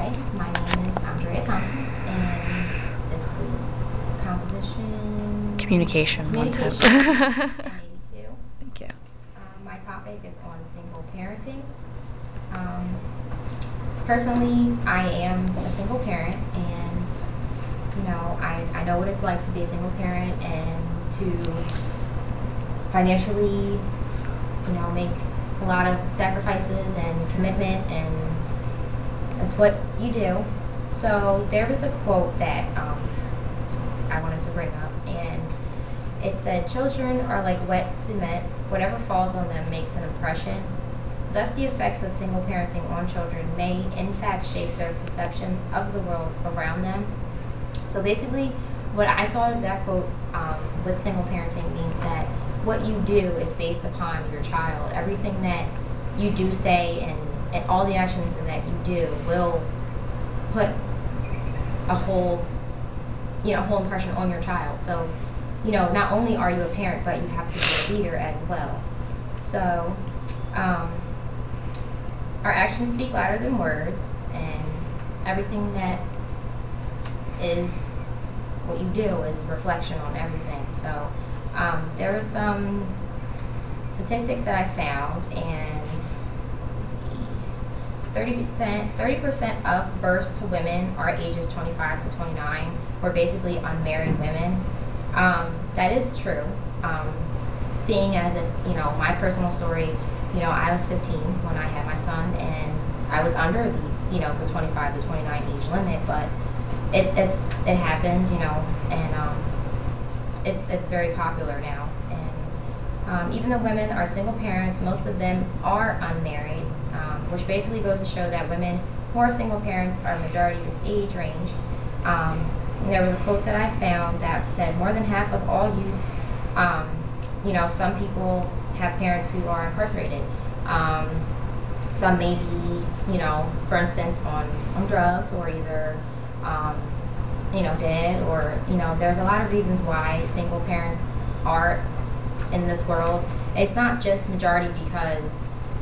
Hi, my name is Andrea Thompson, and this is composition... Communication 110. Communication in 82. Thank you. My topic is on single parenting. Personally, I am a single parent, and I know what it's like to be a single parent and to financially, make a lot of sacrifices and commitment, and that's what you do. So there was a quote that I wanted to bring up, and it said, "Children are like wet cement. Whatever falls on them makes an impression. Thus, the effects of single parenting on children may, in fact, shape their perception of the world around them." So basically, what I thought of that quote with single parenting means that what you do is based upon your child. Everything that you do, say, and all the actions that you do will put a whole impression on your child. So, not only are you a parent, but you have to be a leader as well. So, our actions speak louder than words, and everything that is what you do is reflection on everything. So, there was some statistics that I found, and 30% of births to women are ages 25 to 29, or basically unmarried women. That is true. Seeing as if, my personal story, I was 15 when I had my son, and I was under the 25 to 29 age limit, but it happens, and it's very popular now. And even though women are single parents, most of them are unmarried, which basically goes to show that women who are single parents are a majority of this age range. There was a quote that I found that said more than half of all youth, some people have parents who are incarcerated. Some may be, for instance, on drugs, or either, dead, or, there's a lot of reasons why single parents are in this world. It's not just majority because,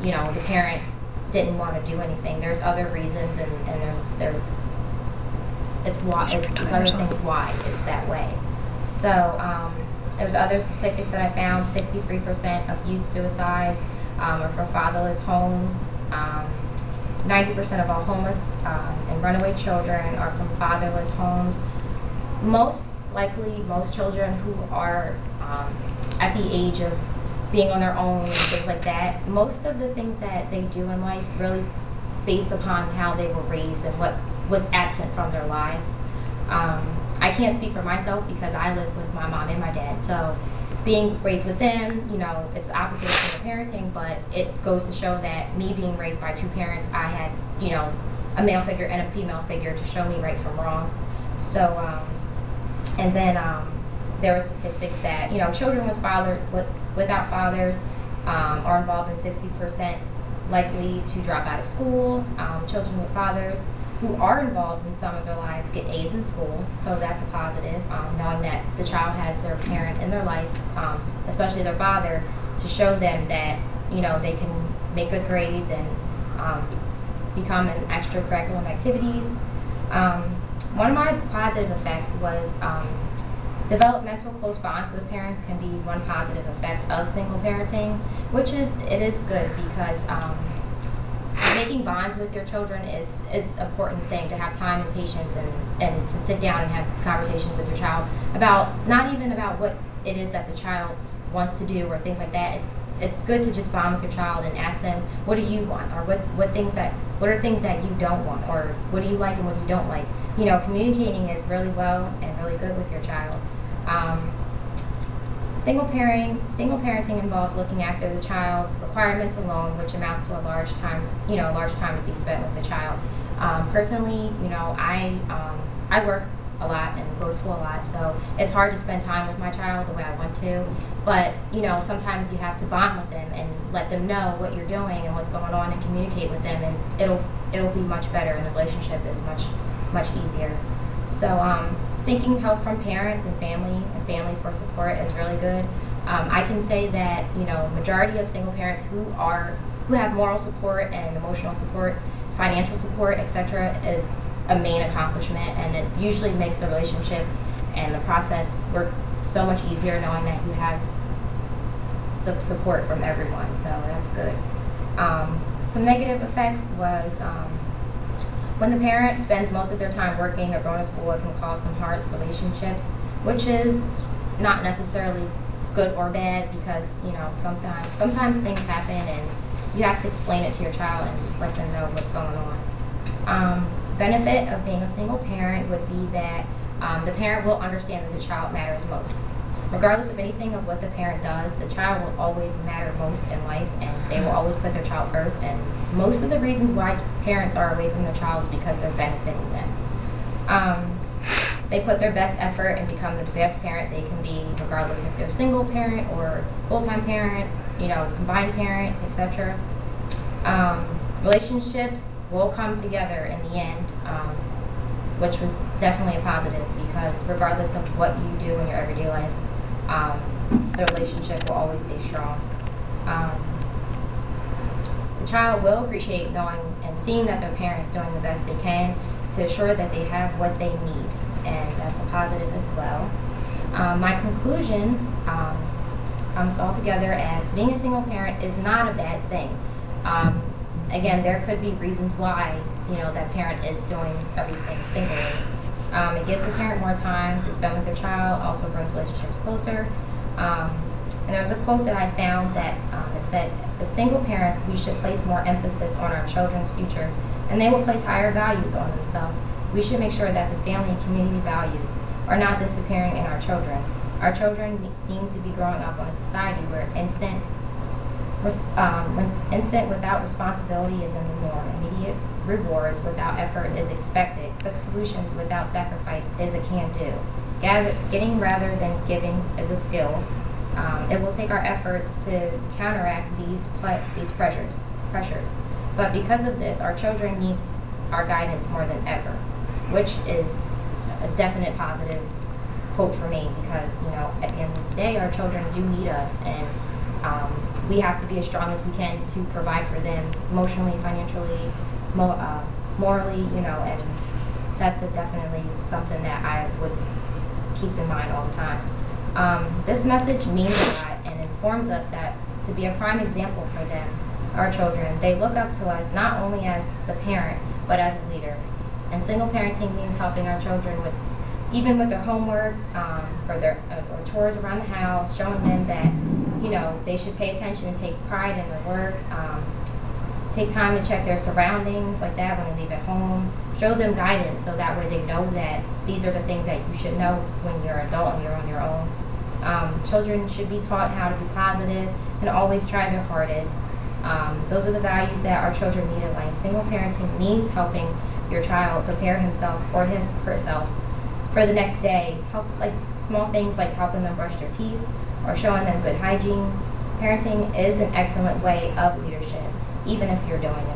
the parent didn't want to do anything. There's other reasons, and there's it's other things why it's that way. So there's other statistics that I found. 63% of youth suicides are from fatherless homes. 90% of all homeless and runaway children are from fatherless homes. Most likely, most children who are at the age of being on their own and things like that, most of the things that they do in life really based upon how they were raised and what was absent from their lives. I can't speak for myself because I lived with my mom and my dad, so being raised with them, it's opposite of single parenting, but it goes to show that me being raised by two parents, I had, a male figure and a female figure to show me right from wrong. So, and then there were statistics that, children without fathers are involved in 60% likely to drop out of school. Children with fathers who are involved in some of their lives get A's in school, so that's a positive, knowing that the child has their parent in their life, especially their father, to show them that, they can make good grades and become in extracurricular activities. One of my positive effects was developmental close bonds with parents can be one positive effect of single parenting, which is good because making bonds with your children is an important thing, to have time and patience and to sit down and have conversations with your child about, not even about what it is that the child wants to do or things like that. It's good to just bond with your child and ask them, what do you want, or what are things that you don't want, or what do you like and what you don't like. Communicating is really well and really good with your child. Single parenting involves looking after the child's requirements alone, which amounts to a large time to be spent with the child. Personally, I work a lot and go to school a lot, so it's hard to spend time with my child the way I want to. But sometimes you have to bond with them and let them know what you're doing and what's going on, and communicate with them, and it'll be much better, and the relationship is much easier. So seeking help from parents and family for support is really good. I can say that majority of single parents who are who have moral support and emotional support, financial support, etc., is a main accomplishment, and it usually makes the relationship and the process work so much easier knowing that you have the support from everyone, so that's good. Some negative effects was when the parent spends most of their time working or going to school, it can cause some hard relationships, which is not necessarily good or bad, because sometimes things happen and you have to explain it to your child and let them know what's going on. Benefit of being a single parent would be that the parent will understand that the child matters most. Regardless of anything of what the parent does, the child will always matter most in life, and they will always put their child first. And most of the reasons why parents are away from their child is because they're benefiting them. They put their best effort and become the best parent they can be, regardless if they're single parent or full-time parent, combined parent, etc. Relationships will come together in the end, which was definitely a positive, because regardless of what you do in your everyday life, the relationship will always stay strong. The child will appreciate knowing and seeing that their parent is doing the best they can to ensure that they have what they need, and that's a positive as well. My conclusion comes all together as being a single parent is not a bad thing. Again, there could be reasons why that parent is doing everything singly. It gives the parent more time to spend with their child, also brings relationships closer. And there was a quote that I found that it said, as single parents, we should place more emphasis on our children's future, and they will place higher values on themselves. We should make sure that the family and community values are not disappearing in our children. Our children seem to be growing up in a society where instant without responsibility is in the norm. Immediate rewards without effort is expected. Quick solutions without sacrifice is a can-do. Getting rather than giving is a skill. It will take our efforts to counteract these pressures. But because of this, our children need our guidance more than ever, which is a definite positive quote for me, because at the end of the day, our children do need us, and we have to be as strong as we can to provide for them emotionally, financially, morally, and that's definitely something that I would keep in mind all the time. This message means a lot and informs us that to be a prime example for them, our children, they look up to us not only as the parent, but as a leader. And single parenting means helping our children with their homework, or chores around the house, showing them that they should pay attention and take pride in their work, take time to check their surroundings like that when they leave at home, show them guidance so that way they know that these are the things that you should know when you're an adult and you're on your own. Children should be taught how to be positive and always try their hardest. Those are the values that our children need in life. Single parenting means helping your child prepare himself or herself for the next day. Like small things like helping them brush their teeth or showing them good hygiene. Parenting is an excellent way of leadership, even if you're doing it